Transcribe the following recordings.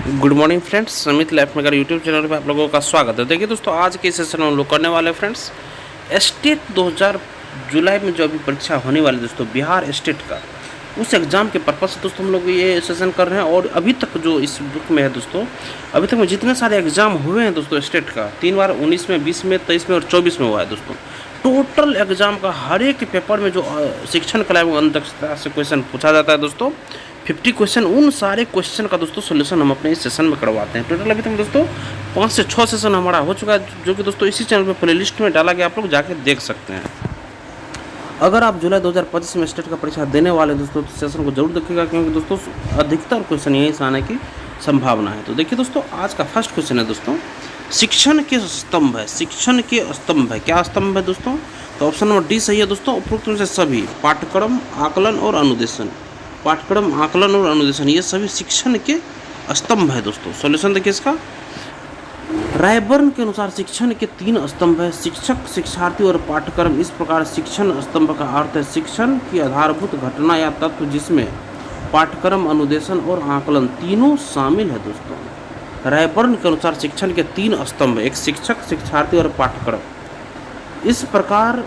Good morning friends, समित life maker YouTube channel पे आप लोगों का स्वागत है। देखिए दोस्तों, आज के सेशन में हम लोग करने वाले हैं फ्रेंड्स स्टेट 2000 जुलाई में जो अभी परीक्षा होने वाली है दोस्तों, बिहार स्टेट का, उस एग्ज़ाम के पर्पज़ से दोस्तों हम लोग ये सेशन कर रहे हैं। और अभी तक जो इस बुक में है दोस्तों, अभी तक में जितने सारे एग्ज़ाम हुए हैं दोस्तों स्टेट का, 3 बार 19 में, 20 में, 23 में और 24 में हुआ है दोस्तों। टोटल एग्ज़ाम का हर एक पेपर में जो शिक्षण कला एवं अंतरक्षता से क्वेश्चन पूछा जाता है दोस्तों, 50 क्वेश्चन, उन सारे क्वेश्चन का दोस्तों सोल्यूशन हम अपने इस सेशन में करवाते हैं। टोटल अभी तक दोस्तों 5 से 6 सेशन हमारा हो चुका है, जो कि दोस्तों इसी चैनल पे प्लेलिस्ट में डाला गया, आप लोग जाके देख सकते हैं। अगर आप जुलाई 2025 में स्टेट का परीक्षा देने वाले दोस्तों, तो सेशन को जरूर देखिएगा, क्योंकि दोस्तों अधिकतर क्वेश्चन यहीं से आने की संभावना है। तो देखिए दोस्तों, आज का फर्स्ट क्वेश्चन है दोस्तों, शिक्षण के स्तंभ है। शिक्षण के स्तंभ है, क्या स्तंभ है दोस्तों? तो ऑप्शन नंबर डी सही है दोस्तों। उपरोक्त में से सभी पाठ्यक्रम, आकलन और अनुदेशन, पाठ्यक्रम, आकलन और अनुदेशन, ये सभी शिक्षण के स्तंभ है दोस्तों। सॉल्यूशन देखिए इसका, रायबर्न के अनुसार शिक्षण के 3 स्तंभ है, शिक्षक, शिक्षार्थी और पाठ्यक्रम। इस प्रकार शिक्षण स्तंभ का अर्थ है शिक्षण की आधारभूत घटना या तत्व जिसमें पाठ्यक्रम, अनुदेशन और आकलन तीनों शामिल है दोस्तों। रायबर्न के अनुसार शिक्षण के 3 स्तंभ, एक शिक्षक, शिक्षार्थी और पाठ्यक्रम। इस प्रकार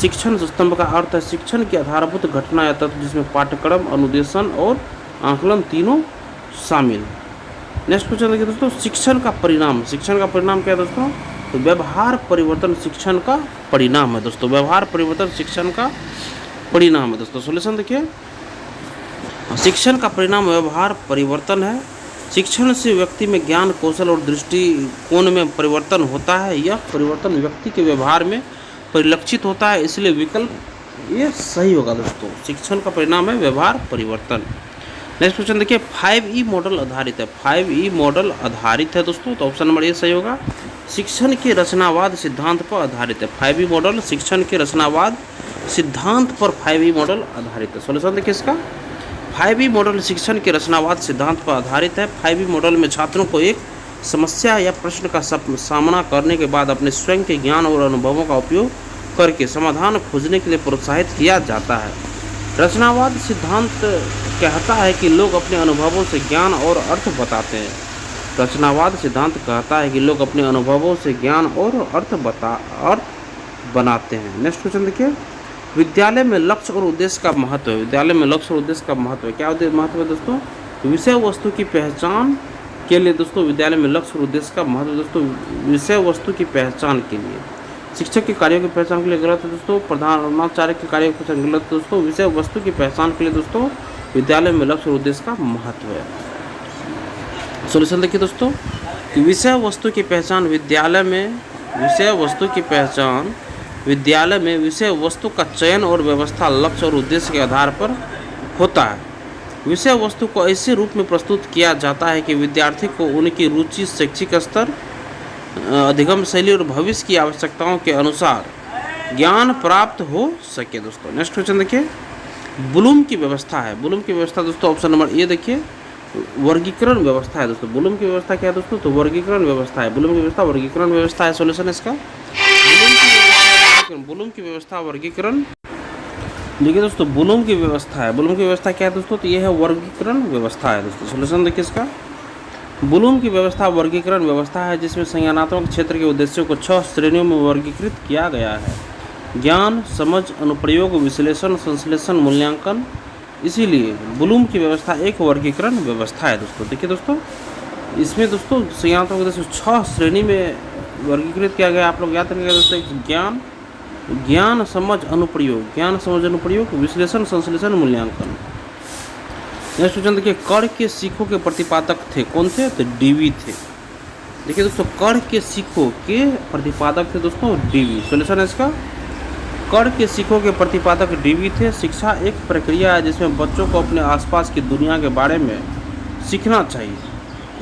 शिक्षण स्तंभ का अर्थ है शिक्षण की आधारभूत घटना या तत्व जिसमें पाठ्यक्रम, अनुदेशन और आकलन तीनों शामिल है। नेक्स्ट क्वेश्चन देखिए दोस्तों, शिक्षण का परिणाम। शिक्षण का परिणाम क्या है दोस्तों? तो व्यवहार परिवर्तन शिक्षण का परिणाम है दोस्तों। व्यवहार परिवर्तन शिक्षण का परिणाम है दोस्तों। सॉल्यूशन देखिए, शिक्षण का परिणाम व्यवहार परिवर्तन है। शिक्षण से व्यक्ति में ज्ञान, कौशल और दृष्टिकोण में परिवर्तन होता है। यह परिवर्तन व्यक्ति के व्यवहार में परिलक्षित होता है, इसलिए विकल्प ये सही होगा दोस्तों। शिक्षण का परिणाम है व्यवहार परिवर्तन। नेक्स्ट क्वेश्चन देखिए, 5E मॉडल आधारित है। 5E मॉडल आधारित है दोस्तों, तो ऑप्शन नंबर ए सही होगा। शिक्षण के रचनावाद सिद्धांत पर आधारित है। 5E मॉडल शिक्षण के रचनावाद सिद्धांत पर 5E मॉडल आधारित है। सॉल्यूशन देखिए इसका, 5E मॉडल शिक्षण के रचनावाद सिद्धांत पर आधारित है। 5E मॉडल में छात्रों को एक समस्या या प्रश्न का सामना करने के बाद अपने स्वयं के ज्ञान और अनुभवों का उपयोग करके समाधान खोजने के लिए प्रोत्साहित किया जाता है। रचनावाद सिद्धांत कहता है कि लोग अपने अनुभवों से ज्ञान और अर्थ बताते हैं। रचनावाद सिद्धांत कहता है कि लोग अपने अनुभवों से ज्ञान और अर्थ बनाते हैं। नेक्स्ट क्वेश्चन देखिए, विद्यालय में लक्ष्य और उद्देश्य का महत्व है। विद्यालय में लक्ष्य और उद्देश्य का महत्व है, क्या महत्व है दोस्तों? विषय वस्तु की पहचान के लिए दोस्तों विद्यालय में लक्ष्य और उद्देश्य का महत्व दोस्तों, विषय वस्तु की पहचान के लिए। शिक्षक के कार्यों की पहचान के लिए गलत है दोस्तों। प्रधानाचार्य के कार्यों की पहचान गलत है दोस्तों। विषय वस्तु की पहचान के लिए दोस्तों विद्यालय में लक्ष्य और उद्देश्य का महत्व है। सॉल्यूशन देखिए दोस्तों, कि विषय वस्तु की पहचान विद्यालय में, विषय वस्तु की पहचान विद्यालय में विषय वस्तु का चयन और व्यवस्था लक्ष्य और उद्देश्य के आधार पर होता है। विषय वस्तु को ऐसे रूप में प्रस्तुत किया जाता है कि विद्यार्थी को उनकी रुचि, शैक्षिक स्तर, अधिगम शैली और भविष्य की आवश्यकताओं के अनुसार ज्ञान प्राप्त हो सके दोस्तों। नेक्स्ट क्वेश्चन देखिए, ब्लूम की व्यवस्था है। ब्लूम की व्यवस्था दोस्तों, ऑप्शन नंबर ए देखिए, वर्गीकरण व्यवस्था है दोस्तों। ब्लूम की व्यवस्था क्या है दोस्तों? तो वर्गीकरण व्यवस्था है। ब्लूम की व्यवस्था वर्गीकरण व्यवस्था है। सॉल्यूशन इसका, ब्लूम की व्यवस्था वर्गीकरण। देखिए दोस्तों, ब्लूम की व्यवस्था है। ब्लूम की व्यवस्था क्या है दोस्तों? तो ये है वर्गीकरण व्यवस्था है दोस्तों। सॉल्यूशन देखिए इसका, ब्लूम की व्यवस्था वर्गीकरण व्यवस्था है जिसमें संज्ञानात्मक क्षेत्र के उद्देश्यों को 6 श्रेणियों में वर्गीकृत किया गया है। ज्ञान, समझ, अनुप्रयोग, विश्लेषण, संश्लेषण, मूल्यांकन। इसीलिए ब्लूम की व्यवस्था एक वर्गीकरण व्यवस्था है दोस्तों। देखिए दोस्तों, इसमें दोस्तों संज्ञानात्मक उद्देश्य 6 श्रेणी में वर्गीकृत किया गया। आप लोग याद रखिएगा दोस्तों, ज्ञान, समझ, अनुप्रयोग, ज्ञान, समझ, अनुप्रयोग, विश्लेषण, संश्लेषण, मूल्यांकन। नेक्स्ट क्वेश्चन देखिए, कर्ण के सीखों के प्रतिपादक थे, कौन थे? तो डीवी थे। देखिए दोस्तों, कर्ण के सीखों के प्रतिपादक थे दोस्तों डीवी। सॉल्यूशन है इसका, कर्ण के सीखों के प्रतिपादक डीवी थे। शिक्षा एक प्रक्रिया है जिसमें बच्चों को अपने आसपास की दुनिया के बारे में सीखना चाहिए।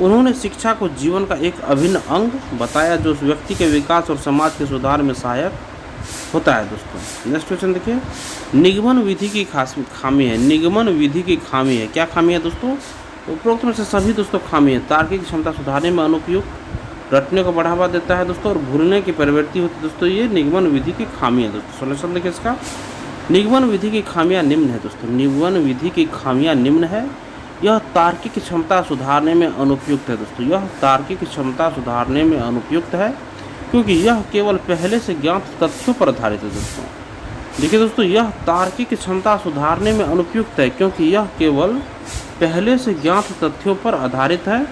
उन्होंने शिक्षा को जीवन का एक अभिन्न अंग बताया जो उस व्यक्ति के विकास और समाज के सुधार में सहायक होता है दोस्तों। नेक्स्ट क्वेश्चन देखिए, निगमन विधि की खामी है। निगमन विधि की खामी है, क्या खामी है दोस्तों? उपरोक्त में से सभी दोस्तों खामी है। तार्किक क्षमता सुधारने में अनुपयुक्त, रटने को बढ़ावा देता है दोस्तों, और भूलने की प्रवृत्ति होती है दोस्तों। ये निगमन विधि की खामी है दोस्तों। सॉल्यूशन देखिए इसका, निगमन विधि की खामियां निम्न है दोस्तों। निगमन विधि की खामियां निम्न है, यह तार्किक क्षमता सुधारने में अनुपयुक्त है दोस्तों। यह तार्किक क्षमता सुधारने में अनुपयुक्त है क्योंकि यह केवल पहले से ज्ञात तथ्यों पर आधारित है दोस्तों। देखिए दोस्तों, यह तार्किक क्षमता सुधारने में अनुपयुक्त है क्योंकि यह केवल पहले से ज्ञात तथ्यों पर आधारित है।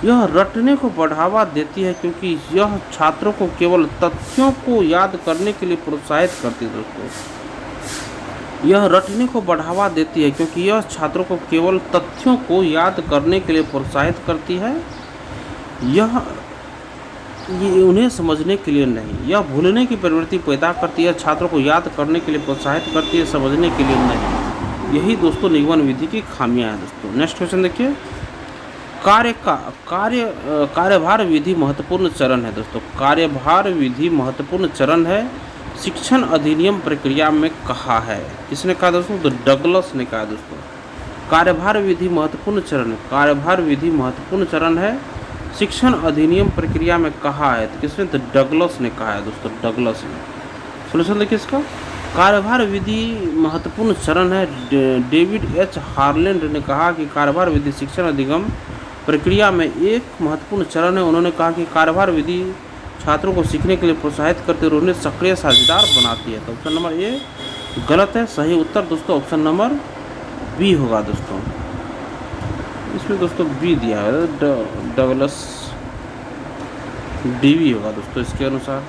यह रटने को बढ़ावा देती है क्योंकि यह छात्रों को केवल तथ्यों को याद करने के लिए प्रोत्साहित करती है दोस्तों। यह रटने को बढ़ावा देती है क्योंकि यह छात्रों को केवल तथ्यों को याद करने के लिए प्रोत्साहित करती है। ये उन्हें समझने के लिए नहीं। यह भूलने की प्रवृत्ति पैदा करती है, छात्रों को याद करने के लिए प्रोत्साहित करती है, समझने के लिए नहीं। यही दोस्तों निगमन विधि की खामियां हैं दोस्तों। नेक्स्ट क्वेश्चन देखिए, कार्यभार विधि महत्वपूर्ण चरण है दोस्तों। कार्यभार विधि महत्वपूर्ण चरण है, शिक्षण अधिनियम प्रक्रिया में कहा है। किसने कहा दोस्तों? तो डगलस ने कहा दोस्तों। कार्यभार विधि महत्वपूर्ण चरण है, कार्यभार विधि महत्वपूर्ण चरण है, शिक्षण अधिनियम प्रक्रिया में कहा है। तो किसने? तो डगलस ने कहा है दोस्तों, डगलस ने। सोल्यूशन देखिए इसका, कार्यभार विधि महत्वपूर्ण चरण है। डेविड एच हार्लैंड ने कहा कि कार्यभार विधि शिक्षण अधिगम प्रक्रिया में एक महत्वपूर्ण चरण है। उन्होंने कहा कि कार्यभार विधि छात्रों को सीखने के लिए प्रोत्साहित करते हुए उन्हें सक्रिय साझेदार बनाती है। तो ऑप्शन नंबर ए गलत है। सही उत्तर दोस्तों ऑप्शन नंबर बी होगा दोस्तों। इसमें दोस्तों बी दिया है, डगलस, डीवी होगा दोस्तों इसके अनुसार।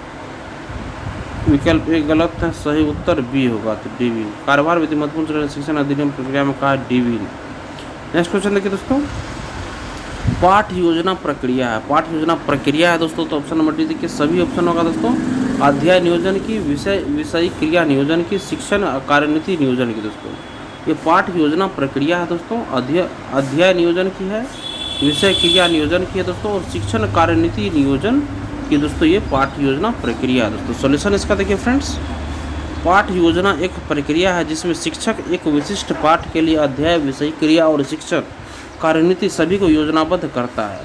विकल्प ए गलत है, सही उत्तर बी होगा, तो डीवी। कार्यभार विधि महत्वपूर्ण चरण शिक्षण अधिनियम प्रक्रिया में कहा डीवी। नेक्स्ट क्वेश्चन देखिए दोस्तों, पाठ योजना प्रक्रिया है। पाठ योजना प्रक्रिया है दोस्तों, तो ऑप्शन नंबर डी देखिए सभी ऑप्शन होगा दोस्तों। अध्याय नियोजन की, विषय क्रिया नियोजन की, शिक्षण कार्यनीति नियोजन की दोस्तों। ये पाठ योजना प्रक्रिया है दोस्तों। अध्याय नियोजन की है, विषय क्रिया नियोजन की है दोस्तों, और शिक्षण कार्यनीति नियोजन की दोस्तों ये पाठ योजना प्रक्रिया है दोस्तों। सॉल्यूशन इसका देखिए फ्रेंड्स, पाठ योजना एक प्रक्रिया है जिसमें शिक्षक एक विशिष्ट पाठ के लिए अध्याय, विषय क्रिया और शिक्षण कार्यनीति सभी को योजनाबद्ध करता है।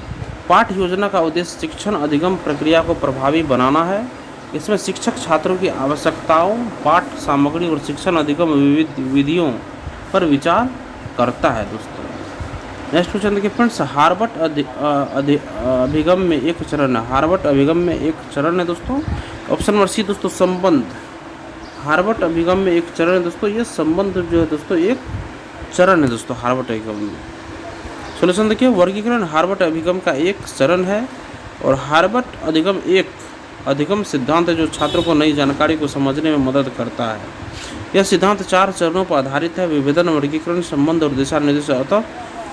पाठ योजना का उद्देश्य शिक्षण अधिगम प्रक्रिया को प्रभावी बनाना है। इसमें शिक्षक छात्रों की आवश्यकताओं, पाठ सामग्री और शिक्षण अधिगम विधियों पर विचार करता है दोस्तों। नेक्स्ट क्वेश्चन देखिए फ्रेंड्स, हार्वर्ड अभिगम में एक चरण है। हार्वर्ड अभिगम में एक चरण है दोस्तों। ऑप्शन नंबर सी दोस्तों संबंध। हार्वर्ड अभिगम में एक चरण है दोस्तों, ये संबंध जो है दोस्तों एक चरण है दोस्तों हार्वर्ड अभिगम में। सॉल्यूशन देखिए, वर्गीकरण हार्वर्ड अभिगम का एक चरण है, और हार्वर्ड अधिगम एक अधिगम सिद्धांत है जो छात्रों को नई जानकारी को समझने में मदद करता है। यह सिद्धांत 4 चरणों पर आधारित है, विभेदन, वर्गीकरण, संबंध और दिशा निर्देश। अतः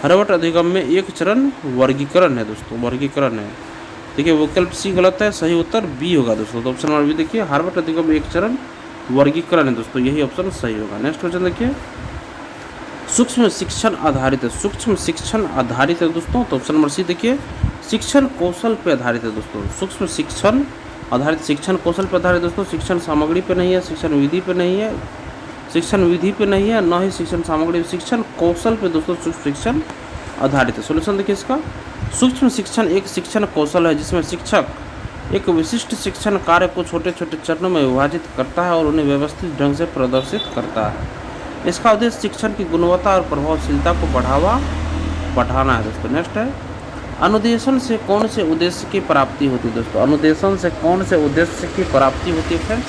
हार्वर्ड अधिगम में एक चरण वर्गीकरण है दोस्तों, वर्गीकरण है। देखिए विकल्प सी गलत है, सही उत्तर बी होगा दोस्तों। तो ऑप्शन नंबर बी देखिए, हार्वर्ड अधिगम में एक चरण वर्गीकरण है दोस्तों, यही ऑप्शन सही होगा। नेक्स्ट क्वेश्चन देखिए, सूक्ष्म शिक्षण आधारित है। सूक्ष्म शिक्षण आधारित है दोस्तों, तो ऑप्शन नंबर सी देखिए, शिक्षण कौशल पर आधारित है दोस्तों। सूक्ष्म शिक्षण आधारित, शिक्षण कौशल पर आधारित दोस्तों, शिक्षण सामग्री पर नहीं है, शिक्षण विधि पर नहीं है, शिक्षण विधि पे नहीं है, न ही शिक्षण सामग्री, शिक्षण कौशल पे दोस्तों सूक्ष्म शिक्षण आधारित है। सॉल्यूशन देखिए इसका, सूक्ष्म शिक्षण एक शिक्षण कौशल है जिसमें शिक्षक एक विशिष्ट शिक्षण कार्य को छोटे छोटे चरणों में विभाजित करता है और उन्हें व्यवस्थित ढंग से प्रदर्शित करता है। इसका उद्देश्य शिक्षण की गुणवत्ता और प्रभावशीलता को बढ़ाना है दोस्तों। नेक्स्ट है, अनुदेशन से कौन से उद्देश्य की प्राप्ति होती है दोस्तों? अनुदेशन से कौन से उद्देश्य की प्राप्ति होती है फ्रेंड्स?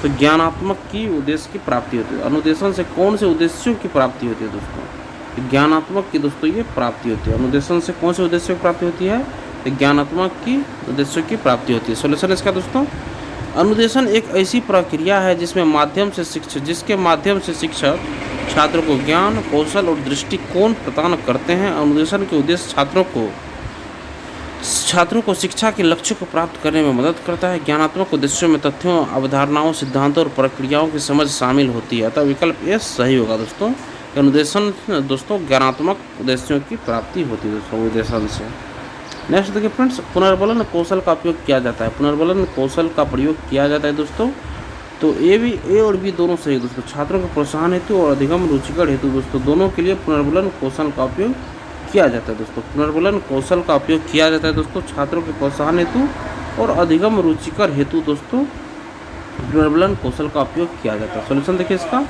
तो ज्ञानात्मक की उद्देश्य की प्राप्ति होती है। अनुदेशन से कौन से उद्देश्यों की प्राप्ति होती है दोस्तों? ज्ञानात्मक की दोस्तों ये प्राप्ति होती है। अनुदेशन से कौन से उद्देश्यों की प्राप्ति होती है? ज्ञानात्मक की उद्देश्यों की प्राप्ति होती है। सॉल्यूशन इसका दोस्तों, अनुदेशन एक ऐसी प्रक्रिया है जिसके माध्यम से शिक्षक छात्रों को ज्ञान, कौशल और दृष्टिकोण प्रदान करते हैं। अनुदेशन के उद्देश्य छात्रों को शिक्षा के लक्ष्य को प्राप्त करने में मदद करता है। ज्ञानात्मक उद्देश्यों में तथ्यों, अवधारणाओं, सिद्धांतों और प्रक्रियाओं की समझ शामिल होती है। अतः विकल्प ए सही होगा दोस्तों। अनुदेशन दोस्तों ज्ञानात्मक उद्देश्यों की प्राप्ति होती है दोस्तों अनुदेशन से। नेक्स्ट देखिए फ्रेंड्स, पुनर्बलन कौशल का उपयोग किया जाता है। पुनर्बलन कौशल का प्रयोग किया जाता है दोस्तों, तो ए और बी दोनों सही दोस्तों। छात्रों को प्रोत्साहन हेतु और अधिगम रुचिकर हेतु दोस्तों दोनों के लिए पुनर्बलन कौशल का उपयोग किया जाता है दोस्तों। पुनर्बलन कौशल का उपयोग किया जाता है दोस्तों छात्रों के प्रोत्साहन हेतु और अधिगम रुचिकर हेतु दोस्तों पुनर्बलन कौशल का उपयोग किया जाता है। सॉल्यूशन देखिए इसका,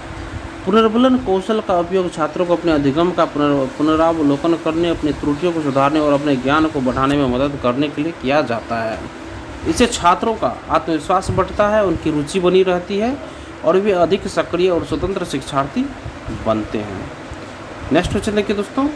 पुनर्बलन कौशल का उपयोग छात्रों को अपने अधिगम का पुनरावलोकन करने, अपनी त्रुटियों को सुधारने और अपने ज्ञान को बढ़ाने में मदद करने के लिए किया जाता है। इससे छात्रों का आत्मविश्वास बढ़ता है, उनकी रुचि बनी रहती है और वे अधिक सक्रिय और स्वतंत्र शिक्षार्थी बनते हैं। नेक्स्ट क्वेश्चन देखिए दोस्तों,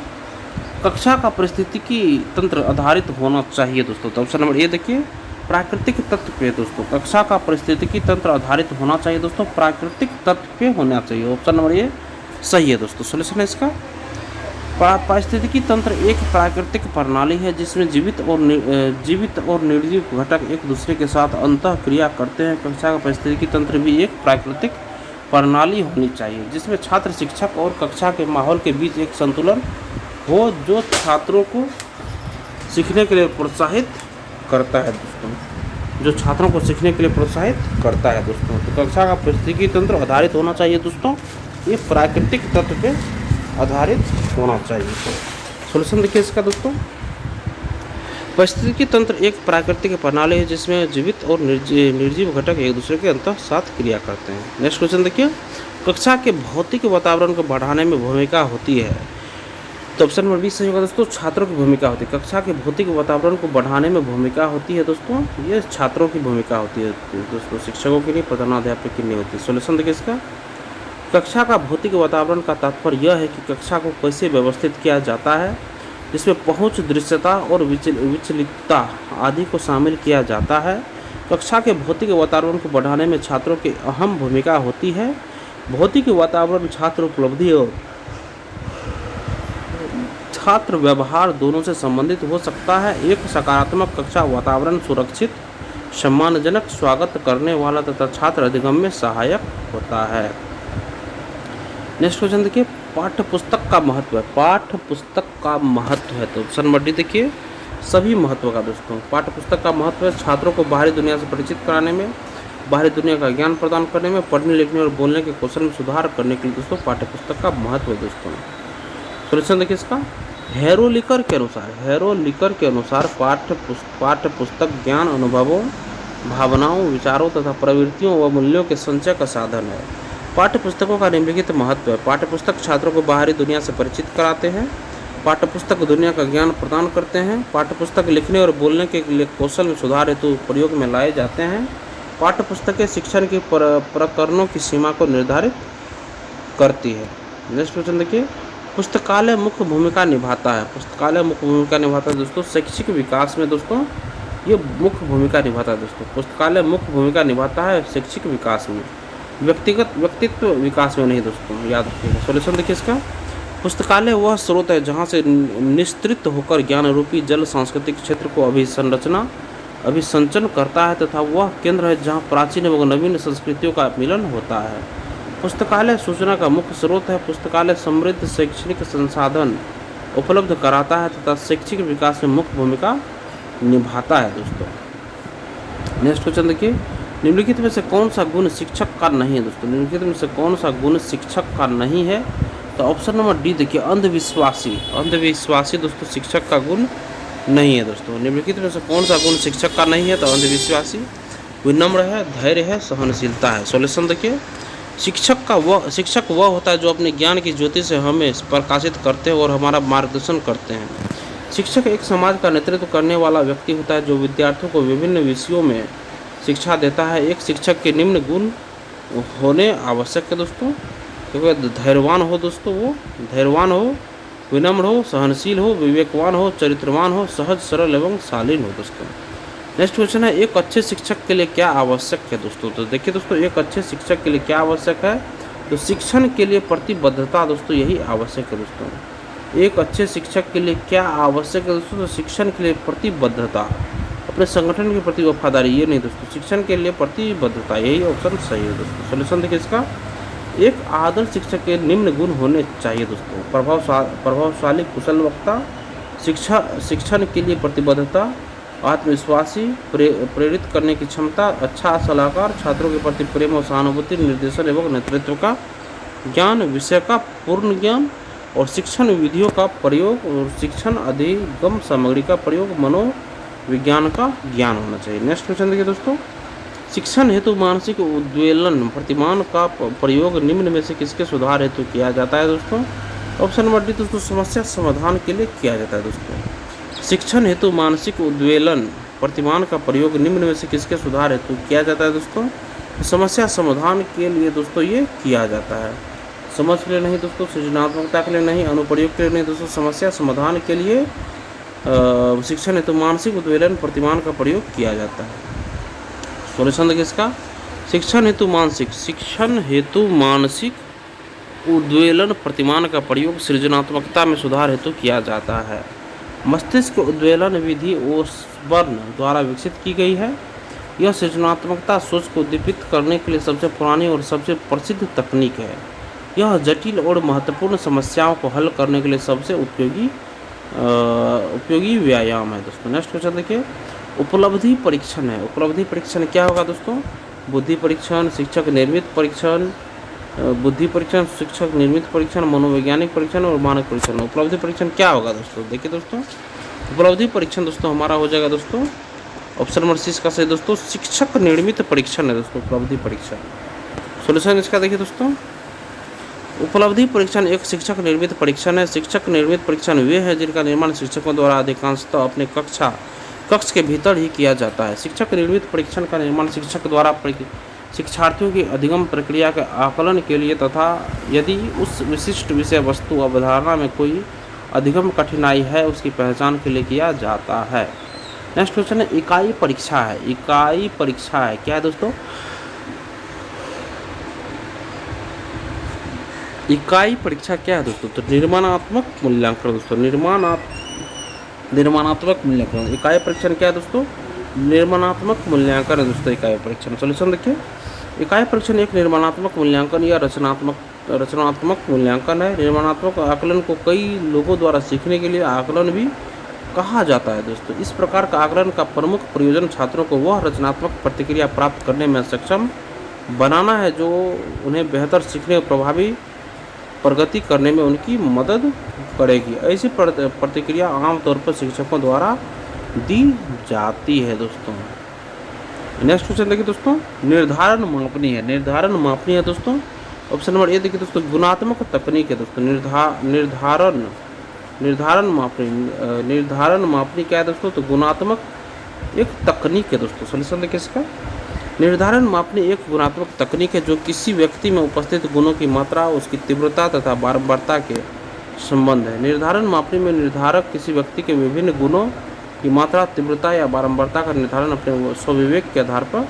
कक्षा का पारिस्थितिकी तंत्र आधारित होना चाहिए दोस्तों। तो ऑप्शन नंबर ए देखिए, प्राकृतिक तत्व पे दोस्तों कक्षा का पारिस्थितिकी तंत्र आधारित होना चाहिए दोस्तों, प्राकृतिक तत्व पे होना चाहिए। ऑप्शन नंबर ए सही है दोस्तों। सॉल्यूशन है इसका, पारिस्थितिकी तंत्र एक प्राकृतिक प्रणाली है जिसमें जीवित और निर्जीव घटक एक दूसरे के साथ अंतः क्रिया करते हैं। कक्षा का पारिस्थितिकी तंत्र भी एक प्राकृतिक प्रणाली होनी चाहिए जिसमें छात्र, शिक्षक और कक्षा के माहौल के बीच एक संतुलन हो जो छात्रों को सीखने के लिए प्रोत्साहित करता है दोस्तों, जो छात्रों को सीखने के लिए प्रोत्साहित करता है दोस्तों। तो कक्षा का पारिस्थितिकी तंत्र आधारित होना चाहिए दोस्तों, ये प्राकृतिक तत्व पे आधारित होना चाहिए। सॉल्यूशन देखिए इसका दोस्तों, पारिस्थितिकी तंत्र एक प्राकृतिक प्रणाली है जिसमें जीवित और निर्जीव घटक एक दूसरे के अंतः साथ क्रिया करते हैं। नेक्स्ट क्वेश्चन देखिए, कक्षा के भौतिक वातावरण को बढ़ाने में भूमिका होती है। तो ऑप्शन नंबर 20 सही होगा दोस्तों, छात्रों की भूमिका होती है। कक्षा के भौतिक वातावरण को बढ़ाने में भूमिका होती है दोस्तों, ये छात्रों की भूमिका होती है दोस्तों, शिक्षकों की नहीं, प्रधानाध्यापक की नहीं होती। सॉल्यूशन देखिए इसका, कक्षा का भौतिक वातावरण का तात्पर्य यह है कि कक्षा को कैसे व्यवस्थित किया जाता है जिसमें पहुंच, दृश्यता और विचलितता आदि को शामिल किया जाता है। कक्षा के भौतिक वातावरण को बढ़ाने में छात्रों की अहम भूमिका होती है। भौतिक वातावरण छात्र उपलब्धि और छात्र व्यवहार दोनों से संबंधित हो सकता है। एक सकारात्मक कक्षा वातावरण सुरक्षित, सम्मानजनक, स्वागत करने वाला तथा छात्र अधिगम में सहायक होता है। नेक्स्ट क्वेश्चन देखिए, पाठ्य पुस्तक का महत्व है। पाठ्य पुस्तक का महत्व है तो ऑप्शन नंबर डी देखिए, सभी महत्व का दोस्तों। पाठ्य पुस्तक का महत्व है छात्रों को बाहरी दुनिया से परिचित कराने में, बाहरी दुनिया का ज्ञान प्रदान करने में, पढ़ने लिखने और बोलने के कौशल में सुधार करने के लिए दोस्तों पाठ्य पुस्तक का महत्व है दोस्तों। सॉल्यूशन देखिए इसका, हेरोलिकर के अनुसार पाठ्य पुस्तक ज्ञान, अनुभवों, भावनाओं, विचारों तथा प्रवृत्तियों व मूल्यों के संचय का साधन है। पाठ्य पुस्तकों का निम्नलिखित महत्व है। पाठ्य पुस्तक छात्रों को बाहरी दुनिया से परिचित कराते हैं। पाठ्य पुस्तक दुनिया का ज्ञान प्रदान करते हैं। पाठ्य पुस्तक लिखने और बोलने के लिए कौशल में सुधार हेतु प्रयोग में लाए जाते हैं। पाठ्य पुस्तकें शिक्षण के प्रकरणों की सीमा को निर्धारित करती है। नेक्स्ट क्वेश्चन देखिए, पुस्तकालय मुख्य भूमिका निभाता है। पुस्तकालय मुख्य भूमिका निभाता है दोस्तों शैक्षिक विकास में दोस्तों, ये मुख्य भूमिका निभाता है दोस्तों। पुस्तकालय मुख्य भूमिका निभाता है शैक्षिक विकास में, व्यक्तित्व विकास में नहीं दोस्तों, याद रखिएगा। सॉल्यूशन देखिए इसका, पुस्तकालय वह स्रोत है जहाँ से निस्तृत होकर ज्ञान रूपी जल सांस्कृतिक क्षेत्र को अभिसंचन करता है तथा वह केंद्र है जहाँ प्राचीन एवं नवीन संस्कृतियों का मिलन होता है। पुस्तकालय सूचना का मुख्य स्रोत है। पुस्तकालय समृद्ध शैक्षणिक संसाधन उपलब्ध कराता है तथा शैक्षिक विकास में मुख्य भूमिका निभाता है दोस्तों। नेक्स्ट क्वेश्चन देखिए, निम्नलिखित में से कौन सा गुण शिक्षक का नहीं है दोस्तों। निम्नलिखित में से कौन सा गुण शिक्षक का नहीं है तो ऑप्शन नंबर डी देखिए, अंधविश्वासी दोस्तों शिक्षक का गुण नहीं है दोस्तों। निम्नलिखित में से कौन सा गुण शिक्षक का नहीं है तो अंधविश्वासी, विनम्र है, धैर्य है, सहनशीलता है। सॉल्यूशन देखिए, शिक्षक वह होता है जो अपने ज्ञान की ज्योति से हमें प्रकाशित करते हैं और हमारा मार्गदर्शन करते हैं। शिक्षक एक समाज का नेतृत्व करने वाला व्यक्ति होता है जो विद्यार्थियों को विभिन्न विषयों में शिक्षा देता है। एक शिक्षक के निम्न गुण होने आवश्यक है दोस्तों, क्योंकि धैर्यवान हो दोस्तों, वो धैर्यवान हो, विनम्र हो, सहनशील हो, विवेकवान हो, चरित्रवान हो, सहज, सरल एवं शालीन हो दोस्तों। नेक्स्ट क्वेश्चन है, एक अच्छे शिक्षक के लिए क्या आवश्यक है दोस्तों। तो देखिए दोस्तों, एक अच्छे शिक्षक के लिए क्या आवश्यक है तो शिक्षण के लिए प्रतिबद्धता दोस्तों, यही आवश्यक है दोस्तों। एक अच्छे शिक्षक के लिए क्या आवश्यक है दोस्तों तो शिक्षण के लिए प्रतिबद्धता, अपने संगठन के प्रति वफादारी, ये नहीं दोस्तों, शिक्षण के लिए प्रतिबद्धता, यही ऑप्शन सही है दोस्तों। सॉल्यूशन देखिए इसका, एक आदर्श शिक्षक के निम्न गुण होने चाहिए दोस्तों। प्रभावशाली, कुशल वक्ता, शिक्षण के लिए प्रतिबद्धता, आत्मविश्वासी, प्रेरित करने की क्षमता, अच्छा सलाहकार, छात्रों के प्रति प्रेम और सहानुभूति, निर्देशन एवं नेतृत्व का ज्ञान, विषय का पूर्ण ज्ञान और शिक्षण विधियों का प्रयोग और शिक्षण अधिगम सामग्री का प्रयोग, मनोविज्ञान का ज्ञान होना चाहिए। नेक्स्ट क्वेश्चन देखिए दोस्तों, शिक्षण हेतु मानसिक उद्वेलन प्रतिमान का प्रयोग निम्न में से किसके सुधार हेतु किया जाता है दोस्तों? ऑप्शन नंबर डी दोस्तों समस्या समाधान के लिए किया जाता है दोस्तों। शिक्षण हेतु मानसिक उद्वेलन प्रतिमान का प्रयोग निम्न में से किसके सुधार हेतु किया जाता है दोस्तों? समस्या समाधान के लिए दोस्तों ये किया जाता है। समझ के लिए नहीं दोस्तों, सृजनात्मकता के लिए नहीं, अनुप्रयोग के लिए नहीं दोस्तों, समस्या समाधान के लिए शिक्षण हेतु मानसिक उद्वेलन प्रतिमान का प्रयोग किया जाता है। सॉल्यूशन देखिए इसका, शिक्षण हेतु मानसिक उद्वेलन प्रतिमान का प्रयोग सृजनात्मकता में सुधार हेतु किया जाता है। मस्तिष्क उद्वेलन विधि ओसबर्न द्वारा विकसित की गई है। यह सृजनात्मकता सोच को उद्दीपित करने के लिए सबसे पुरानी और सबसे प्रसिद्ध तकनीक है। यह जटिल और महत्वपूर्ण समस्याओं को हल करने के लिए सबसे उपयोगी व्यायाम है दोस्तों। नेक्स्ट क्वेश्चन देखिए, उपलब्धि परीक्षण है। उपलब्धि परीक्षण क्या होगा दोस्तों? बुद्धि परीक्षण, शिक्षक निर्मित परीक्षण, बुद्धि परीक्षण, शिक्षक निर्मित परीक्षण, मनोवैज्ञानिक परीक्षण और मानक परीक्षण। उपलब्धि परीक्षण क्या होगा दोस्तों? देखिए दोस्तों, उपलब्धि परीक्षण दोस्तों हमारा हो जाएगा दोस्तों ऑप्शन नंबर सी का सही दोस्तों, शिक्षक निर्मित परीक्षण है दोस्तों उपलब्धि परीक्षण। सॉल्यूशन इसका देखिए दोस्तों, उपलब्धि परीक्षण एक शिक्षक निर्मित परीक्षण है। शिक्षक निर्मित परीक्षण वे हैं जिनका निर्माण शिक्षकों द्वारा अधिकांशतः अपने कक्ष के भीतर ही किया जाता है। शिक्षक निर्मित परीक्षण का निर्माण शिक्षक द्वारा शिक्षार्थियों की अधिगम प्रक्रिया के आकलन के लिए तथा यदि उस विशिष्ट विषय वस्तु अवधारणा में कोई अधिगम कठिनाई है उसकी पहचान के लिए किया जाता है। नेक्स्ट क्वेश्चन है, इकाई परीक्षा है। इकाई परीक्षा है क्या है दोस्तों? इकाई परीक्षा क्या है दोस्तों? तो निर्माणात्मक मूल्यांकन दोस्तों, निर्माणात्मक मूल्यांकन। इकाई परीक्षण क्या है दोस्तों? निर्माणात्मक मूल्यांकन है दोस्तों इकाई परीक्षण। सॉल्यूशन देखिए, इकाई परीक्षण एक निर्माणात्मक मूल्यांकन या रचनात्मक मूल्यांकन है। निर्माणात्मक आकलन को कई लोगों द्वारा सीखने के लिए आकलन भी कहा जाता है दोस्तों। इस प्रकार का आकलन का प्रमुख प्रयोजन छात्रों को वह रचनात्मक प्रतिक्रिया प्राप्त करने में सक्षम बनाना है जो उन्हें बेहतर सीखने और प्रभावी प्रगति करने में उनकी मदद करेगी। ऐसी प्रतिक्रिया आमतौर पर शिक्षकों द्वारा दी जाती है दोस्तों। नेक्स्ट क्वेश्चन देखिए दोस्तों, निर्धारण मापनी है। निर्धारण मापनी है दोस्तों, ऑप्शन नंबर ए देखिए दोस्तों, गुणात्मक तकनीक है दोस्तों। निर्धारण मापनी क्या है दोस्तों? तो गुणात्मक एक तकनीक है दोस्तों। सॉल्यूशन देखिए इसका, निर्धारण मापनी एक गुणात्मक तकनीक है जो किसी व्यक्ति में उपस्थित गुणों की मात्रा, उसकी तीव्रता तथा बारंबारता के संबंध है। निर्धारण मापनी में निर्धारक किसी व्यक्ति के विभिन्न गुणों की मात्रा, तीव्रता या बारंबारता का निर्धारण अपने स्वविवेक के आधार पर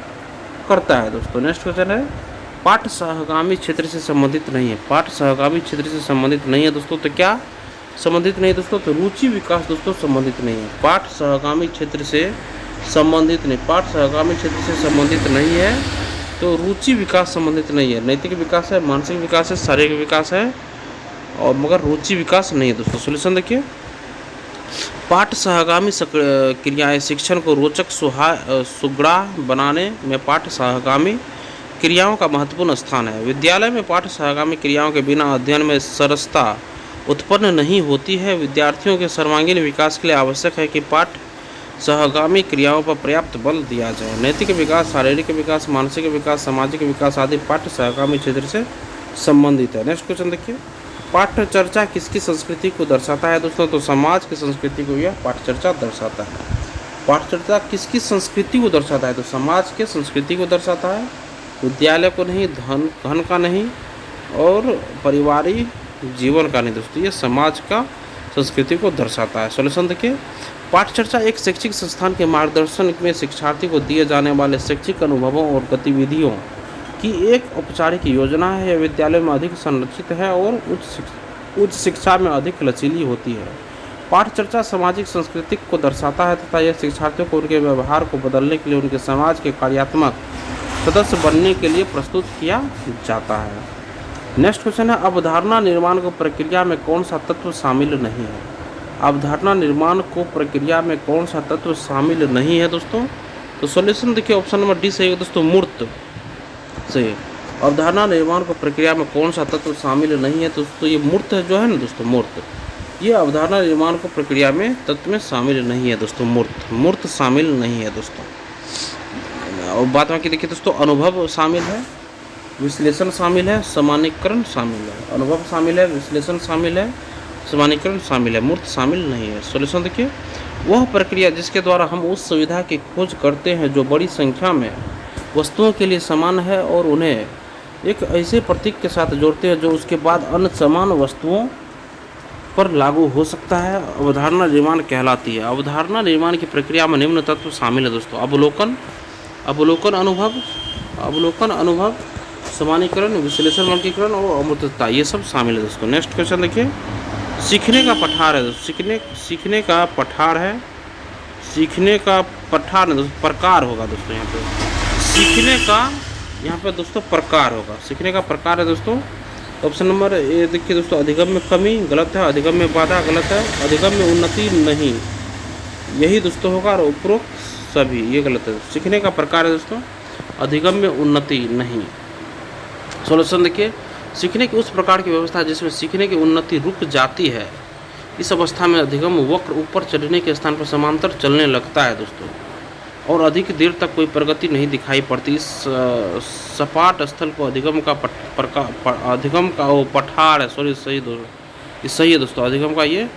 करता है दोस्तों। नेक्स्ट क्वेश्चन है, पाठ सहगामी क्षेत्र से संबंधित नहीं है। पाठ सहगामी क्षेत्र से संबंधित नहीं है दोस्तों, तो क्या संबंधित नहीं दोस्तों? तो रुचि विकास दोस्तों संबंधित नहीं है। पाठ सहगामी क्षेत्र से संबंधित नहीं, पाठ सहगामी क्षेत्र से संबंधित नहीं है तो रुचि विकास संबंधित नहीं है। नैतिक विकास है, मानसिक विकास है, शारीरिक विकास है और मगर रुचि विकास नहीं है दोस्तों। सॉल्यूशन देखिए, पाठ सहगामी क्रियाएं शिक्षण को रोचक सुगढ़ा बनाने में पाठ सहगामी क्रियाओं का महत्वपूर्ण स्थान है। विद्यालय में पाठ सहगामी क्रियाओं के बिना अध्ययन में सरसता उत्पन्न नहीं होती है। विद्यार्थियों के सर्वांगीण विकास के लिए आवश्यक है कि पाठ सहगामी क्रियाओं पर पर्याप्त बल दिया जाए। नैतिक विकास, शारीरिक विकास, मानसिक विकास, सामाजिक विकास आदि पाठ सहगामी क्षेत्र से संबंधित है। नेक्स्ट क्वेश्चन देखिए, पाठ चर्चा किसकी संस्कृति को दर्शाता है दोस्तों? तो समाज की संस्कृति को यह पाठ चर्चा दर्शाता है। पाठ चर्चा किसकी संस्कृति को दर्शाता है? तो समाज के संस्कृति को दर्शाता है, विद्यालय को नहीं, धन का नहीं और पारिवारिक जीवन का नहीं दोस्तों, ये समाज का संस्कृति को दर्शाता है। सॉल्यूशन देखिए, पाठ चर्चा एक शैक्षिक संस्थान के मार्गदर्शन में शिक्षार्थी को दिए जाने वाले शैक्षिक अनुभवों और गतिविधियों की एक औपचारिक योजना है। यह विद्यालय में अधिक संरचित है और उच्च शिक्षा में अधिक लचीली होती है। पाठ चर्चा सामाजिक संस्कृति को दर्शाता है तथा यह शिक्षार्थियों को उनके व्यवहार को बदलने के लिए उनके समाज के कार्यात्मक सदस्य बनने के लिए प्रस्तुत किया जाता है। नेक्स्ट क्वेश्चन है, अवधारणा निर्माण को प्रक्रिया में कौन सा तत्व शामिल नहीं है? अवधारणा निर्माण को प्रक्रिया में कौन सा तत्व शामिल नहीं है दोस्तों? तो सॉल्यूशन देखिए, ऑप्शन नंबर डी सही है दोस्तों, मूर्त सही। अवधारणा निर्माण को प्रक्रिया में कौन सा तत्व शामिल नहीं है दोस्तों? ये मूर्त जो है ना दोस्तों, मूर्त, ये अवधारणा निर्माण को प्रक्रिया में तत्व में शामिल नहीं है दोस्तों। मूर्त शामिल नहीं है दोस्तों। और बाद में देखिए दोस्तों, अनुभव शामिल है, विश्लेषण शामिल है, सामान्यीकरण शामिल है। अनुभव शामिल है, विश्लेषण शामिल है, सामान्यीकरण शामिल है, मूर्त शामिल नहीं है। सॉल्यूशन देखिए, वह प्रक्रिया जिसके द्वारा हम उस सुविधा की खोज करते हैं जो बड़ी संख्या में वस्तुओं के लिए समान है और उन्हें एक ऐसे प्रतीक के साथ जोड़ते हैं जो उसके बाद अन्य समान वस्तुओं पर लागू हो सकता है, अवधारणा निर्माण कहलाती है। अवधारणा निर्माण की प्रक्रिया में निम्न तत्व शामिल है दोस्तों: अवलोकन अनुभव, सामान्यीकरण, विश्लेषण, वर्गीकरण और अमूर्तता, ये सब शामिल है दोस्तों। नेक्स्ट क्वेश्चन देखिए, सीखने का पठार है दोस्तों। सीखने का पठार है दोस्तों, प्रकार होगा दोस्तों यहाँ पे। सीखने का यहाँ पे दोस्तों प्रकार होगा, सीखने का प्रकार है दोस्तों। ऑप्शन नंबर ए देखिए दोस्तों, अधिगम में कमी गलत है, अधिगम में बाधा गलत है, अधिगम में उन्नति नहीं, यही दोस्तों होगा, और उपरोक्त सभी ये गलत है। सीखने का प्रकार है दोस्तों, अधिगम में उन्नति नहीं। सॉल्यूशन देखिए, सीखने की उस प्रकार की व्यवस्था जिसमें सीखने की उन्नति रुक जाती है, इस अवस्था में अधिगम वक्र ऊपर चढ़ने के स्थान पर समांतर चलने लगता है दोस्तों, और अधिक देर तक कोई प्रगति नहीं दिखाई पड़ती। इस सपाट स्थल को अधिगम का पठार है, सॉरी सही दोस्तों, ये सही है दोस्तों, अधिगम का ये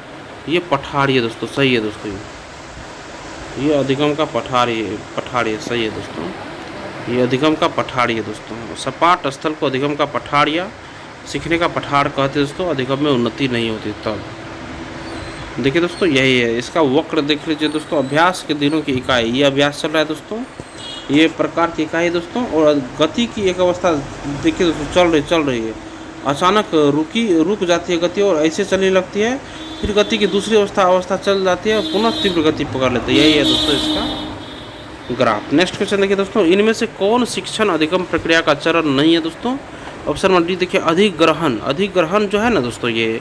पठार है दोस्तों, सही है दोस्तों, ये अधिगम का पठार है, सही है दोस्तों, ये अधिगम का पठार है दोस्तों। सपाट स्थल को अधिगम का पठार या सीखने का पठार कहते हैं दोस्तों, अधिगम में उन्नति नहीं होती तब। देखिए दोस्तों, यही है इसका वक्र, देख लीजिए दोस्तों, अभ्यास के दिनों की इकाई, ये अभ्यास चल रहा है दोस्तों, ये प्रकार की इकाई दोस्तों। और गति की एक अवस्था देखिए दोस्तों, चल रही है, अचानक रुक जाती है गति और ऐसे चलने लगती है, फिर गति की दूसरी अवस्था चल जाती है और पुनः तीव्र गति पकड़ लेती है, यही है दोस्तों इसका ग्राफ। नेक्स्ट क्वेश्चन देखिए दोस्तों, इनमें से कौन शिक्षण अधिगम प्रक्रिया का चरण नहीं है दोस्तों? ऑप्शन नंबर डी देखिए, अधिग्रहण जो है ना दोस्तों, ये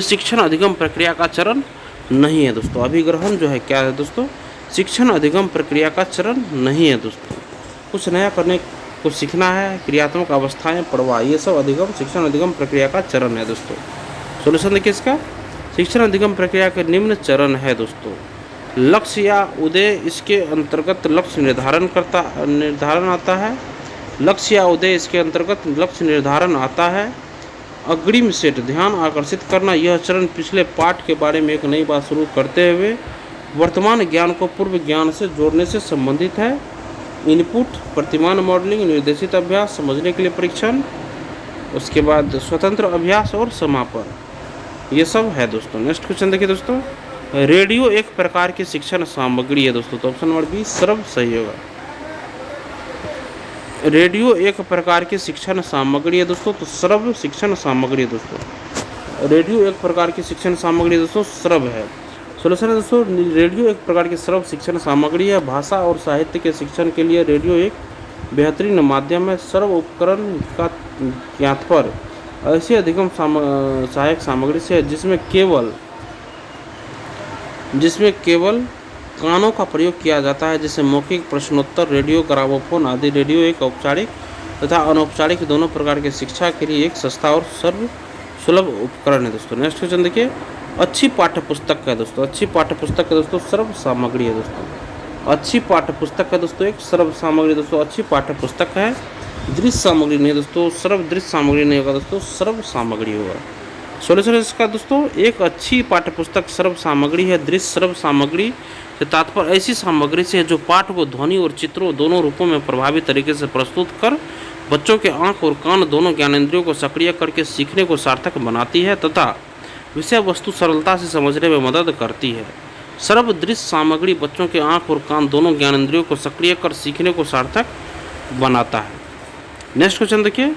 शिक्षण अधिगम प्रक्रिया का चरण नहीं है दोस्तों। अभिग्रहण जो है क्या है दोस्तों, शिक्षण अधिगम प्रक्रिया का चरण नहीं है दोस्तों। कुछ नया करने को सीखना है, क्रियात्मक अवस्थाएं, प्रवाह, ये सब शिक्षण अधिगम प्रक्रिया का चरण है दोस्तों। सॉल्यूशन देखिए इसका, शिक्षण अधिगम प्रक्रिया के निम्न चरण है दोस्तों। लक्ष्य या उदय, इसके अंतर्गत लक्ष्य निर्धारण आता है। लक्ष्य या उदय, इसके अंतर्गत लक्ष्य निर्धारण आता है। अग्रिम सेट, ध्यान आकर्षित करना, यह चरण पिछले पाठ के बारे में एक नई बात शुरू करते हुए वर्तमान ज्ञान को पूर्व ज्ञान से जोड़ने से संबंधित है। इनपुट, प्रतिमान मॉडलिंग, निर्देशित अभ्यास, समझने के लिए परीक्षण, उसके बाद स्वतंत्र अभ्यास और समापन, ये सब है दोस्तों। नेक्स्ट क्वेश्चन देखिए दोस्तों, रेडियो एक प्रकार की शिक्षण सामग्री है दोस्तों, तो ऑप्शन नंबर बी सर्व सही होगा। रेडियो एक प्रकार की शिक्षण सामग्री है दोस्तों, तो सर्व शिक्षण सामग्री है दोस्तों। रेडियो एक प्रकार की शिक्षण सामग्री है दोस्तों, सर्व है। सॉल्यूशन है दोस्तों, रेडियो एक प्रकार की सर्व शिक्षण सामग्री है। भाषा और साहित्य के शिक्षण के लिए रेडियो एक बेहतरीन माध्यम है। सर्व उपकरण का ज्ञातपर ऐसी अधिगम सहायक सामग्री से है जिसमें केवल कानों का प्रयोग किया जाता है, जैसे मौखिक, प्रश्नोत्तर, रेडियो, ग्रामोफोन आदि। रेडियो एक औपचारिक तथा अनौपचारिक दोनों प्रकार की शिक्षा के लिए एक सस्ता और सर्व सुलभ उपकरण है दोस्तों। नेक्स्ट क्वेश्चन देखिए, अच्छी पाठ्य पुस्तक है दोस्तों, अच्छी पाठ्य पुस्तक है दोस्तों, सर्व सामग्री है दोस्तों। अच्छी पाठ्य पुस्तक है दोस्तों, एक सर्व सामग्री दोस्तों, अच्छी पाठ्य पुस्तक है। दृश्य सामग्री नहीं दोस्तों, सर्व दृश्य सामग्री नहीं होगा दोस्तों, सर्व सामग्री होगा। सॉल्यूशन इसका दोस्तों, एक अच्छी पाठ्य पुस्तक सर्व सामग्री है। दृश्य सर्व सामग्री से तात्पर्य ऐसी सामग्री से है जो पाठ को ध्वनि और चित्रों दोनों रूपों में प्रभावी तरीके से प्रस्तुत कर बच्चों के आँख और कान दोनों ज्ञानेंद्रियों को सक्रिय करके सीखने को सार्थक बनाती है तथा विषय वस्तु सरलता से समझने में मदद करती है। सर्व दृश्य सामग्री बच्चों के आँख और कान दोनों ज्ञानेंद्रियों को सक्रिय कर सीखने को सार्थक बनाता है। नेक्स्ट क्वेश्चन देखिए,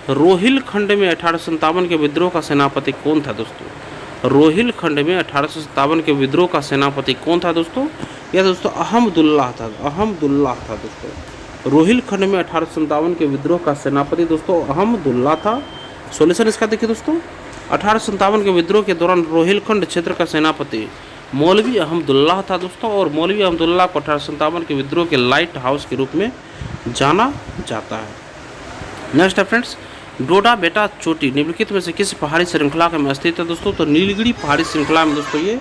रोहिलखंड में 1857 के विद्रोह का सेनापति कौन था दोस्तों? रोहिलखंड में 1857 के विद्रोह का सेनापति कौन था दोस्तों? यह दोस्तों अहमदुल्लाह था दोस्तों। रोहिलखंड में 1857 के विद्रोह का सेनापति दोस्तों अहमदुल्लाह था। सॉल्यूशन इसका देखिए दोस्तों, 1857 के विद्रोह के दौरान रोहिलखंड क्षेत्र का सेनापति मौलवी अहमदुल्लाह था दोस्तों, और मौलवी अहमदुल्लाह को 1857 के विद्रोह के लाइट हाउस के रूप में जाना जाता है। नेक्स्ट है फ्रेंड्स, डोडा बेटा चोटी निम्नलिखित में से किस पहाड़ी श्रृंखला में स्थित है दोस्तों? तो नीलगिरी पहाड़ी श्रृंखला में दोस्तों ये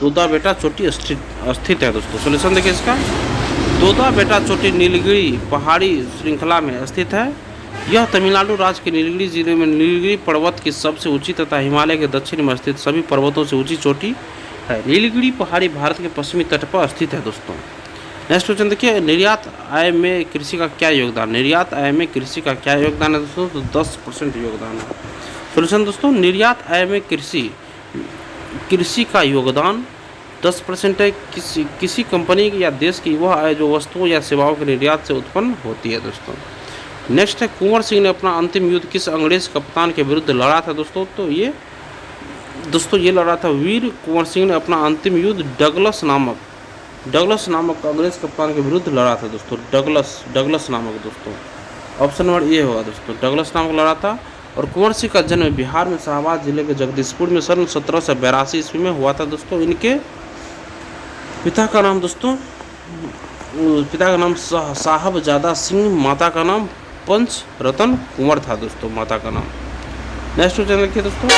डोडा बेटा चोटी स्थित है दोस्तों। सॉल्यूशन देखिए इसका, दोदा बेटा चोटी नीलगिरी पहाड़ी श्रृंखला में स्थित है। यह तमिलनाडु राज्य के नीलगिरी जिले में नीलगिरी पर्वत की सबसे ऊंची तथा हिमालय के दक्षिण में स्थित सभी पर्वतों से ऊंची चोटी है। नीलगिरी पहाड़ी भारत के पश्चिमी तट पर स्थित है दोस्तों। नेक्स्ट क्वेश्चन देखिए, निर्यात आय में कृषि का क्या योगदान? निर्यात आय में कृषि का क्या योगदान है दोस्तों? तो 10% योगदान है। सोल्यूशन दोस्तों, निर्यात आय में कृषि का योगदान 10% है। किसी कंपनी या देश की वह आय जो वस्तुओं या सेवाओं के निर्यात से उत्पन्न होती है दोस्तों। नेक्स्ट है, कुंवर सिंह ने अपना अंतिम युद्ध किस अंग्रेज कप्तान के विरुद्ध लड़ा था दोस्तों? तो ये लड़ा था वीर कुंवर सिंह ने अपना अंतिम युद्ध डगलस नामक अंग्रेज कप्तान के विरुद्ध लड़ा था दोस्तों। डगलस नामक दोस्तों, ऑप्शन नंबर ए होगा दोस्तों, डगलस नामक लड़ा था। और कुंवर सिंह का जन्म बिहार में शाहबाद जिले के जगदीशपुर में सन 1782 ईस्वी में हुआ था दोस्तों। इनके पिता का नाम साहबजादा सिंह, माता का नाम पंच रतन कुंवर था दोस्तों, माता का नाम। नेक्स्ट क्वेश्चन देखिए दोस्तों,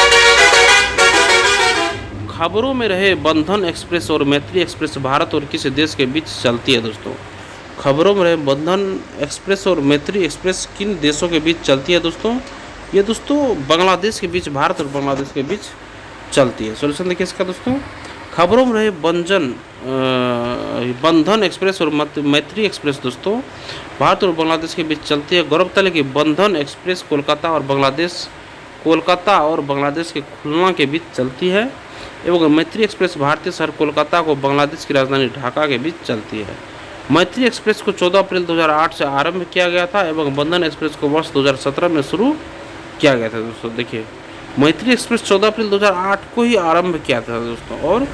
खबरों में रहे बंधन एक्सप्रेस और मैत्री एक्सप्रेस भारत और किस देश के बीच चलती है दोस्तों? खबरों में रहे बंधन एक्सप्रेस और मैत्री एक्सप्रेस किन देशों के बीच चलती है दोस्तों? ये दोस्तों बांग्लादेश के बीच, भारत और बांग्लादेश के बीच चलती है। सोल्यूशन देखिए इसका दोस्तों, खबरों में रहे बंधन एक्सप्रेस और मैत्री एक्सप्रेस दोस्तों भारत और बांग्लादेश के बीच चलती है। गौरतलब है कि बंधन एक्सप्रेस कोलकाता और बांग्लादेश के खुलना के बीच चलती है एवं मैत्री एक्सप्रेस भारतीय शहर कोलकाता को बांग्लादेश की राजधानी ढाका के बीच चलती है। मैत्री एक्सप्रेस को 14 अप्रैल 2008 से आरंभ किया गया था एवं बंधन एक्सप्रेस को वर्ष 2017 में शुरू किया गया था दोस्तों। देखिए, मैत्री एक्सप्रेस 14 अप्रैल 2008 को ही आरंभ किया था दोस्तों और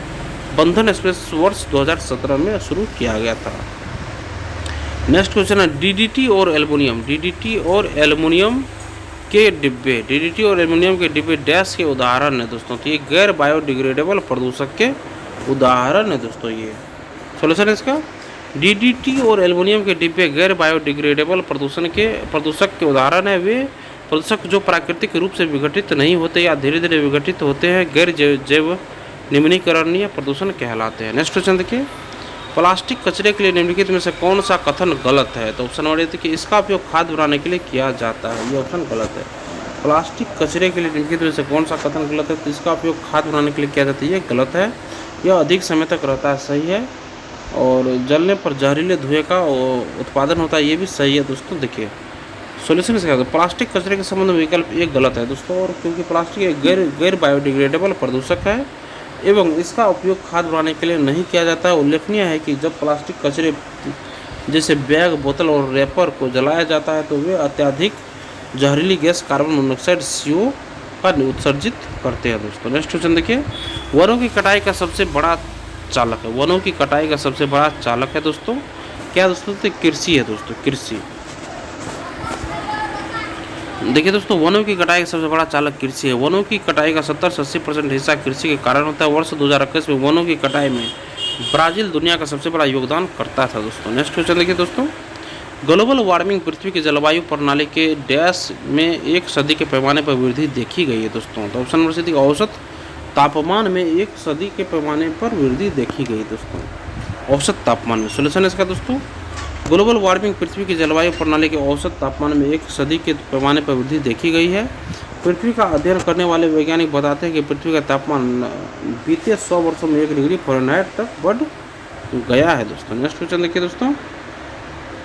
बंधन एक्सप्रेस वर्ष 2017 में शुरू किया गया था। नेक्स्ट क्वेश्चन है, डीडीटी और एल्युमिनियम के डिब्बे डैश के उदाहरण है दोस्तों। तो ये गैर बायोडिग्रेडेबल प्रदूषक के उदाहरण है दोस्तों। ये सोल्यूशन है इसका, डीडीटी और एल्युमिनियम के डिब्बे गैर बायोडिग्रेडेबल प्रदूषक के उदाहरण है। वे प्रदूषक जो प्राकृतिक रूप से विघटित नहीं होते या धीरे धीरे विघटित होते हैं गैर जैव निम्नीकरणीय प्रदूषण कहलाते हैं। नेक्स्ट क्वेश्चन देखिए, प्लास्टिक कचरे के लिए निम्नलिखित में से कौन सा कथन गलत है? तो ऑप्शन नंबर ए देखिए, इसका उपयोग खाद बनाने के लिए किया जाता है। ये ऑप्शन गलत है। प्लास्टिक कचरे के लिए निम्नलिखित में से कौन सा कथन गलत है? तो इसका उपयोग खाद बनाने के लिए किया जाता है। ये गलत है। यह अधिक समय तक रहता है, सही है। और जलने पर जहरीले धुएं का उत्पादन होता है, ये भी सही है दोस्तों। देखिए सोल्यूशन इसका, तो प्लास्टिक कचरे के संबंध में विकल्प एक गलत है दोस्तों। और क्योंकि प्लास्टिक एक गैर बायोडिग्रेडेबल प्रदूषक है एवं इसका उपयोग खाद बनाने के लिए नहीं किया जाता है। उल्लेखनीय है कि जब प्लास्टिक कचरे जैसे बैग, बोतल और रैपर को जलाया जाता है तो वे अत्यधिक जहरीली गैस कार्बन मोनोऑक्साइड CO का उत्सर्जित करते हैं दोस्तों। नेक्स्ट क्वेश्चन देखिए, वनों की कटाई का सबसे बड़ा चालक है दोस्तों। क्या दोस्तों? तो कृषि है दोस्तों, कृषि। देखिए दोस्तों, वनों की कटाई का सबसे बड़ा चालक कृषि है। वनों की कटाई का 70 से 80% हिस्सा कृषि के कारण होता है। वर्ष 2021 में वनों की कटाई में ब्राज़ील दुनिया का सबसे बड़ा योगदान करता था दोस्तों। नेक्स्ट क्वेश्चन देखिए दोस्तों, ग्लोबल वार्मिंग पृथ्वी की जलवायु प्रणाली के डैश में 1 सदी के पैमाने पर वृद्धि देखी गई है दोस्तों। तो ऑप्शन नंबर सी, औसत तापमान में 1 सदी के पैमाने पर वृद्धि देखी गई दोस्तों, औसत तापमान में। सोल्यूशन इसका दोस्तों, ग्लोबल वार्मिंग पृथ्वी की जलवायु प्रणाली के औसत तापमान में 1 सदी के पैमाने पर वृद्धि देखी गई है। पृथ्वी का अध्ययन करने वाले वैज्ञानिक बताते हैं कि पृथ्वी का तापमान बीते 100 वर्षों में 1 डिग्री फ़ारेनहाइट तक बढ़ गया है दोस्तों। नेक्स्ट क्वेश्चन देखिए दोस्तों,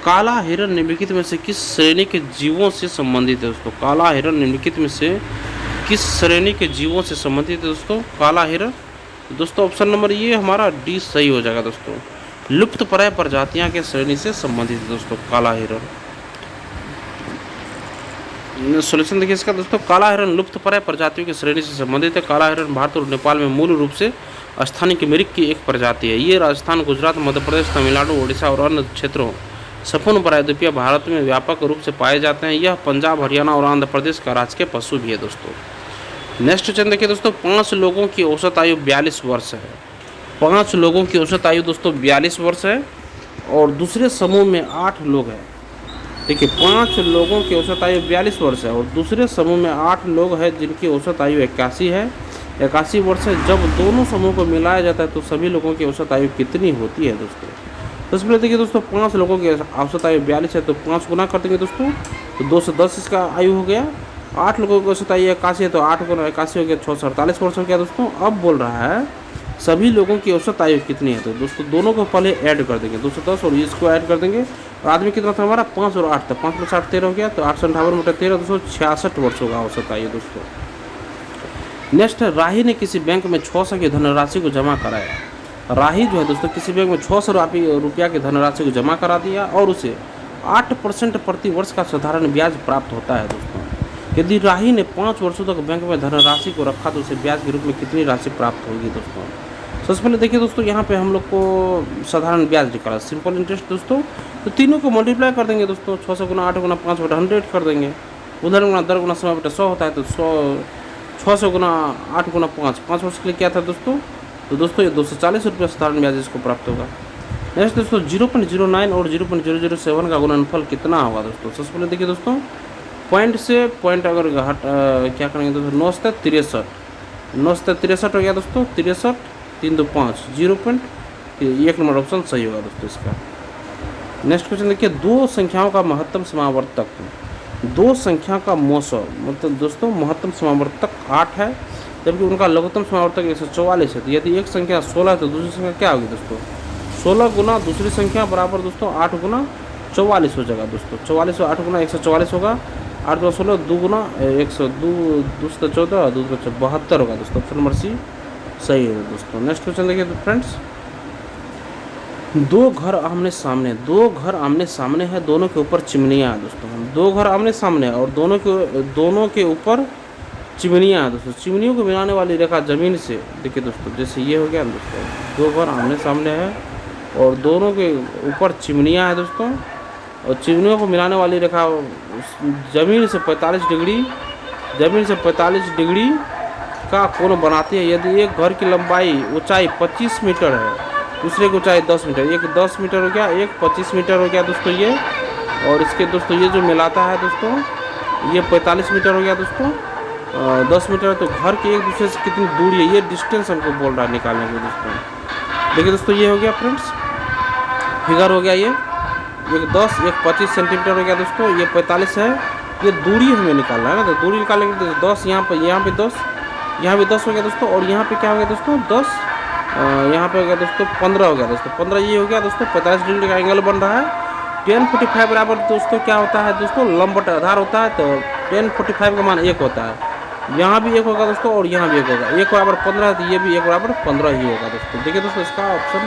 काला हिरण निम्नलिखित में से किस श्रेणी के जीवों से संबंधित है दोस्तों? काला हिरण निम्नलिखित में से किस श्रेणी के जीवों से संबंधित है दोस्तों? काला हिरण दोस्तों, ऑप्शन नंबर ये हमारा डी सही हो जाएगा दोस्तों। लुप्तप्राय प्रजातियां के श्रेणी से संबंधित है दोस्तों काला हिरण। सोल्यूशन देखिए इसका दोस्तों, काला हिरण लुप्तप्राय प्रजातियों की श्रेणी से संबंधित है। काला हिरण भारत और नेपाल में मूल रूप से स्थानीय मिरिक की एक प्रजाति है। ये राजस्थान, गुजरात, मध्य प्रदेश, तमिलनाडु, ओडिशा और अन्य क्षेत्रों संपूर्ण प्रायद्वीपीय भारत में व्यापक रूप से पाए जाते हैं। यह पंजाब, हरियाणा और आंध्र प्रदेश का राजकीय पशु भी है दोस्तों। नेक्स्ट क्वेश्चन देखिए दोस्तों, 5 लोगों की औसत आयु 42 वर्ष है। 5 लोगों की औसत आयु दोस्तों 42 वर्ष है और दूसरे समूह में 8 लोग हैं। देखिए 5 लोगों की औसत आयु 42 वर्ष है और दूसरे समूह में 8 लोग हैं जिनकी औसत आयु 81 है, 81 वर्ष है। जब दोनों समूह को मिलाया जाता है तो सभी लोगों की औसत आयु कितनी होती है दोस्तों? तो इसमें देखिए दोस्तों 5 लोगों की औसत आयु 42 है, तो 5 गुना कर देंगे दोस्तों तो 210 इसका आयु हो गया। 8 लोगों की औसत आयु 81 है, तो 8 गुना 81 हो गया, 648 वर्ष हो गया दोस्तों। अब बोल रहा है सभी लोगों की औसत आयु कितनी है, तो दोस्तों दोनों को पहले ऐड कर देंगे 210 और इसको ऐड कर देंगे। और आदमी कितना था हमारा 5 और 8 था, 5 + 8 13 हो गया, तो 858 बटा 13 266 वर्ष होगा औसत आयु दोस्तों। नेक्स्ट है राही ने किसी बैंक में 600 की धनराशि को जमा कराया। राही जो है दोस्तों किसी बैंक में 600 रुपया की धनराशि को जमा करा दिया और उसे 8% प्रति वर्ष का साधारण ब्याज प्राप्त होता है दोस्तों। यदि राही ने 5 वर्षों तक बैंक में धनराशि को रखा तो उसे ब्याज के रूप में कितनी राशि प्राप्त होगी दोस्तों। सबसे पहले देखिए दोस्तों यहाँ पे हम लोग को साधारण ब्याज निकाला, सिंपल इंटरेस्ट दोस्तों, तो तीनों को मल्टीप्लाई कर देंगे दोस्तों। 600 गुना 8 गुना 5 बटा 100 कर देंगे। उधर गुना 10 गुना 100 बटा 100 होता है, तो 600 गुना 8 गुना 5 वर्ष के लिए क्या था दोस्तों, तो दोस्तों ये 240 रुपये साधारण ब्याज इसको प्राप्त होगा। नेक्स्ट दोस्तों 0.09 और 0.007 का गुणनफल कितना होगा दोस्तों। सबसे पहले देखिए दोस्तों पॉइंट से पॉइंट अगर क्या करेंगे दोस्तों 9 से 63 हो गया दोस्तों, 63 3 2 5 1 नंबर ऑप्शन सही होगा दोस्तों इसका। नेक्स्ट क्वेश्चन देखिए दो संख्याओं का महत्तम समावर्तक, दो संख्या का मौसम मतलब दोस्तों महत्तम समावर्तक 8 है जबकि उनका लघुत्तम समावर्तक 144 है। तो यदि एक संख्या 16 है तो दूसरी संख्या क्या होगी दोस्तों, 16 गुना दूसरी संख्या बराबर दोस्तों 8 गुना 44 हो जाएगा दोस्तों। 44 8 गुना 144 होगा, 8 गुना 16 2 गुना 102 2 14 2 72 होगा दोस्तों। ऑप्शन नंबर सी सही है दोस्तों। नेक्स्ट क्वेश्चन देखिए फ्रेंड्स, दो घर आमने सामने है, दोनों के ऊपर चिमनियाँ है दोस्तों। दो घर आमने सामने और दोनों के ऊपर चिमनियाँ है दोस्तों। चिमनियों को मिलाने वाली रेखा जमीन से देखिए दोस्तों, जैसे ये हो गया दोस्तों, दो घर आमने सामने है और दोनों के ऊपर चिमनियाँ है दोस्तों, और चिमनियों को मिलाने वाली रेखा जमीन से 45 डिग्री का कोण बनाती है। यदि एक घर की लंबाई ऊंचाई 25 मीटर है, दूसरे की ऊंचाई 10 मीटर, एक 10 मीटर हो गया, एक 25 मीटर हो गया दोस्तों ये, और इसके दोस्तों ये जो मिलाता है दोस्तों ये 45 मीटर हो गया दोस्तों, 10 मीटर। तो घर के एक दूसरे से कितनी दूरी है ये डिस्टेंस हमको बोल रहा है निकालने के दोस्तों। देखिए दोस्तों ये हो गया फ्रेंड्स, फिगर हो गया ये, एक 10 एक 25 सेंटीमीटर हो गया दोस्तों, ये 45 है, ये दूरी हमें निकालना है ना। तो दूरी निकालने के लिए 10 यहाँ पे 10, यहाँ भी 10 हो गया दोस्तों, और यहाँ पे क्या हो गया दोस्तों 10, यहाँ पे हो गया दोस्तों 15 हो गया दोस्तों, 15 ये हो गया दोस्तों। 45 डिग्री का एंगल बन रहा है। 1045 बराबर दोस्तों क्या होता है दोस्तों, लंब बटा आधार होता है, तो 1045 का मान 1 होता है। यहाँ भी 1 होगा दोस्तों और यहाँ भी 1 होगा, 1 बराबर 15 है तो ये भी 1 बराबर 15 ही होगा दोस्तों। देखिए दोस्तों इसका ऑप्शन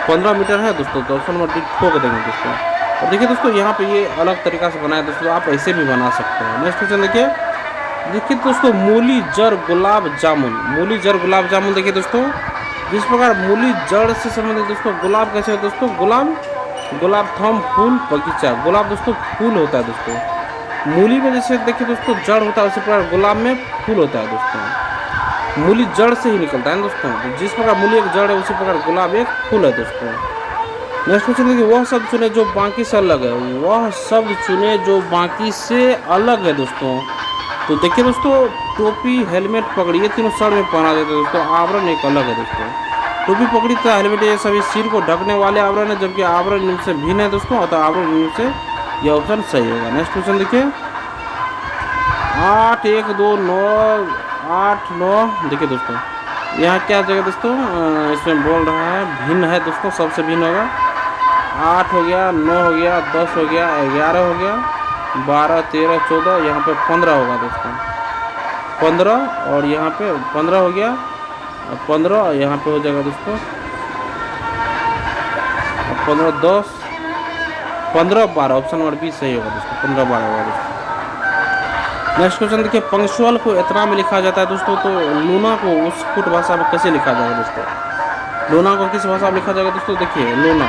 15 मीटर है दोस्तों, तो ऑप्शन नंबर डी ठोक देंगे दोस्तों। और देखिए दोस्तों यहाँ पे ये अलग तरीका से बनाया दोस्तों, आप ऐसे भी बना सकते हैं। नेक्स्ट क्वेश्चन देखिए दोस्तों, मूली जड़ गुलाब जामुन देखिए दोस्तों, जिस प्रकार मूली जड़ से संबंधित दोस्तों गुलाब कैसे है दोस्तों, गुलाब थम फूल बगीचा, गुलाब दोस्तों फूल होता है दोस्तों। मूली में जैसे देखिए दोस्तों जड़ होता है उसी प्रकार गुलाब में फूल होता है दोस्तों। मूली जड़ से ही निकलता है दोस्तों, तो जिस प्रकार मूली एक जड़ है उसी प्रकार गुलाब एक फूल है दोस्तों। नेक्स्ट क्वेश्चन देखिए, वह शब्द चुने जो बाकी से अलग है, दोस्तों। तो देखिए दोस्तों टोपी हेलमेट पगड़ी ये तीनों सर में पहना देते हैं दोस्तों, आवरण एक अलग है दोस्तों। टोपी पगड़ी तथा हेलमेट ये सभी सिर को ढकने वाले आवरण है, जबकि आवरण इनसे भिन्न है दोस्तों, अतः आवरण इनसे यह ऑप्शन सही होगा। नेक्स्ट क्वेश्चन देखिए, 8 1 2 9 8 9 देखिए दोस्तों यहाँ क्या जगह दोस्तों इसमें बोल रहा है भिन्न है दोस्तों, सबसे भिन्न होगा। 8 हो गया, 9 हो गया, 10 हो गया, 11 हो गया, 12 13 14, यहाँ पे 15 होगा दोस्तों, 15 और यहाँ पे 15 हो गया, 15 यहाँ पे हो जाएगा दोस्तों 15 10 15 12, ऑप्शन नंबर बी सही होगा दोस्तों, 15 12 होगा दोस्तों। नेक्स्ट क्वेश्चन देखिए, पंक्चुअल को इतना में लिखा जाता है दोस्तों, तो लूना को उस कुट भाषा में कैसे लिखा जाएगा दोस्तों। लूना को किस भाषा में लिखा जाएगा दोस्तों, देखिए लूना,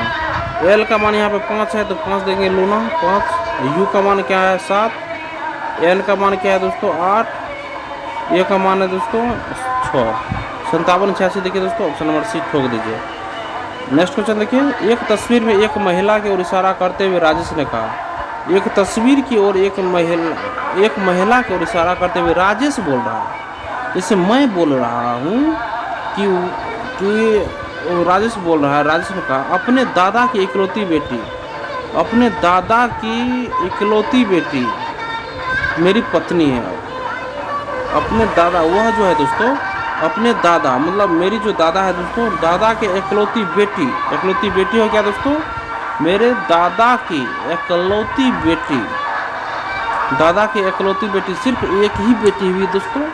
एल का मान यहाँ पे 5 है तो 5 देंगे लूना 5, यू का मान क्या है 7, एन का मान क्या है दोस्तों 8, ए का मान है दोस्तों 6, 57 86 देखिए दोस्तों, ऑप्शन नंबर सी ठोक दीजिए। नेक्स्ट क्वेश्चन देखिए, एक तस्वीर में एक महिला की ओर इशारा करते हुए राजेश ने कहा, एक तस्वीर की ओर एक महिला की ओर इशारा करते हुए राजेश बोल रहा है, जैसे मैं बोल रहा हूँ कि वो राजेश बोल रहा है, राजेश ने कहा अपने दादा की इकलौती बेटी, अपने दादा की इकलौती बेटी मेरी पत्नी है। अपने दादा, वह जो है दोस्तों अपने दादा मतलब मेरी जो दादा है दोस्तों, दादा के इकलौती बेटी हो क्या दोस्तों, मेरे दादा की इकलौती बेटी, दादा की इकलौती बेटी, सिर्फ एक ही बेटी हुई दोस्तों,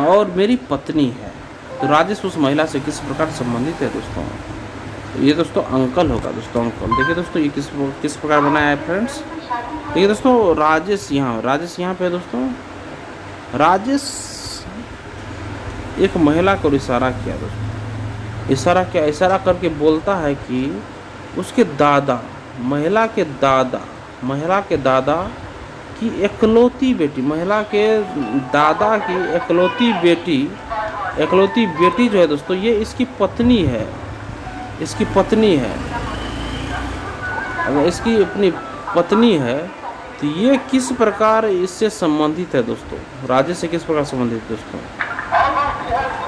और मेरी पत्नी है। तो राजेश उस महिला से किस प्रकार संबंधित है दोस्तों, ये दोस्तों अंकल होगा दोस्तों, अंकल। देखिए दोस्तों ये किस प्रकार बनाया है फ्रेंड्स। देखिए दोस्तों राजेश यहाँ पे दोस्तों, राजेश एक महिला को इशारा किया दोस्तों, इशारा करके बोलता है कि उसके दादा, महिला के दादा की इकलौती बेटी, महिला के दादा की इकलौती बेटी जो है दोस्तों, ये इसकी पत्नी है, अगर इसकी अपनी पत्नी है तो ये किस प्रकार इससे संबंधित है दोस्तों, राजेश से किस प्रकार संबंधित है दोस्तों।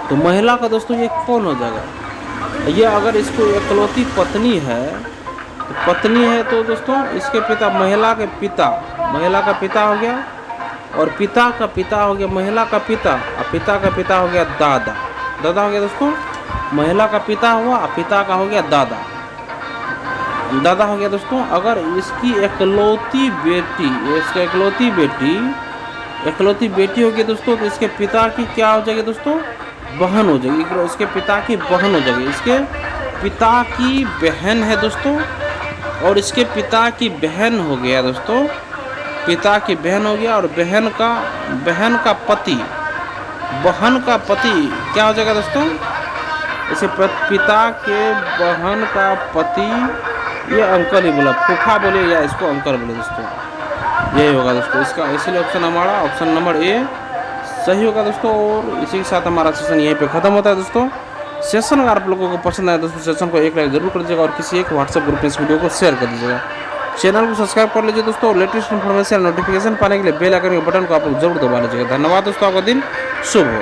तो महिला का दोस्तों ये कौन हो जाएगा, ये अगर इसको इकलौती पत्नी है तो दोस्तों इसके पिता, महिला का पिता हो गया, और पिता का पिता हो गया महिला का पिता, और पिता का पिता हो गया दादा हो गया दोस्तों, महिला का पिता हुआ, पिता का हो गया दादा हो गया दोस्तों। अगर इसकी इकलौती बेटी होगी दोस्तों, तो इसके पिता की क्या हो जाएगी दोस्तों, बहन हो जाएगी, इसके पिता की बहन हो जाएगी, इसके पिता की बहन है दोस्तों, और इसके पिता की बहन हो गया दोस्तों, पिता की बहन हो गया, और बहन का पति क्या हो जाएगा दोस्तों, इसे पिता के बहन का पति, ये अंकल ही बोला, फूफा बोले या इसको अंकल बोले दोस्तों, यही होगा दोस्तों इसका, इसीलिए ऑप्शन नंबर ए सही होगा दोस्तों। और इसी के साथ हमारा सेशन यहीं पे ख़त्म होता है दोस्तों। सेशन अगर आप लोगों को पसंद आया दोस्तों, सेशन को एक लाइक जरूर कर दीजिएगा, और किसी एक व्हाट्सएप ग्रुप में इस वीडियो को शेयर कर दीजिएगा। चैनल को सब्सक्राइब कर लीजिए दोस्तों, लेटेस्ट इन्फॉर्मेशन नोटिफिकेशन पाने के लिए बेल आइकन के बटन को आप लोग जरूर दबा लीजिएगा। धन्यवाद दोस्तों, आपका दिन शुभ हो।